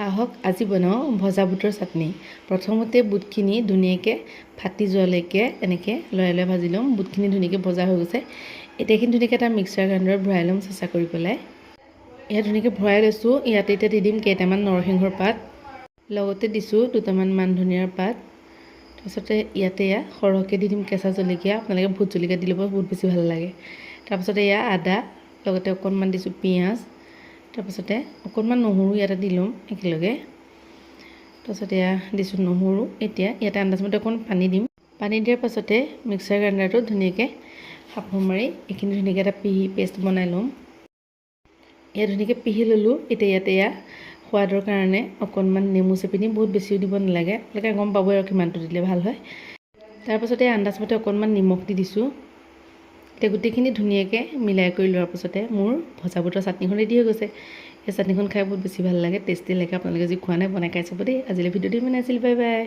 আহক আজি বনাওঁ ভজা বুটৰ চাটনি। প্ৰথমতে বুটখিনি ধুনীয়াকৈ ফাটি যোৱালৈকে এনেকৈ লৰাই লৰাই ভাজি ল'ম। বুটখিনি ধুনীয়াকৈ ভজা হৈ গৈছে। এতিয়া এইখিনি ধুনীয়াকৈ এটা মিক্সাৰ গ্ৰাইণ্ডাৰত ভৰাই ল'ম চেঁচা কৰি পেলাই। ইয়াত ধুনীয়াকৈ ভৰাই লৈছোঁ। ইয়াতে এতিয়া দি দিম কেইটামান নৰসিংহৰ পাত, লগতে দিছোঁ দুটামান মান ধনিয়াৰ পাত। তাৰপিছতে ইয়াতে সৰহকৈ দি দিম কেঁচা জলকীয়া। আপোনালোকে ভোট জলকীয়া দি ল'ব, বহুত বেছি ভাল লাগে। তাৰপিছতে আদা, লগতে অকণমান দিছোঁ পিঁয়াজ, তাৰপিছতে অকণমান নহৰু ইয়াতে দি ল'ম একেলগে। তাৰপিছতে দিছোঁ নহৰু। এতিয়া ইয়াতে আন্দাজমতে অকণমান পানী দিম। পানী দিয়াৰ পাছতে মিক্সাৰ গ্ৰাইণ্ডাৰটো ধুনীয়াকৈ সাফৰ মাৰি এইখিনি ধুনীয়াকৈ এটা পেষ্ট বনাই ল'ম। ইয়াত ধুনীয়াকৈ পিহি ল'লোঁ। এতিয়া ইয়াতে সোৱাদৰ কাৰণে অকণমান নেমু চেপি দিম। বহুত বেছিও দিব নালাগে, আপোনালোকে গম পাবই আৰু কিমানটো দিলে ভাল হয়। তাৰপাছতে আন্দাজমতে অকণমান নিমখ দি দিছোঁ। এতিয়া গোটেইখিনি ধুনীয়াকৈ মিলাই কৰি লোৱাৰ পাছতে মোৰ ভজা বুটৰ চাটনিখন ৰেডি হৈ গৈছে। এই চাটনিখন খাই বহুত বেছি ভাল লাগে, টেষ্টি লাগে। আপোনালোকে যদি খোৱা নাই বনাই খাই চাব দেই। আজিলৈ ভিডিঅ'টো ইমানেই আছিল। Bye bye.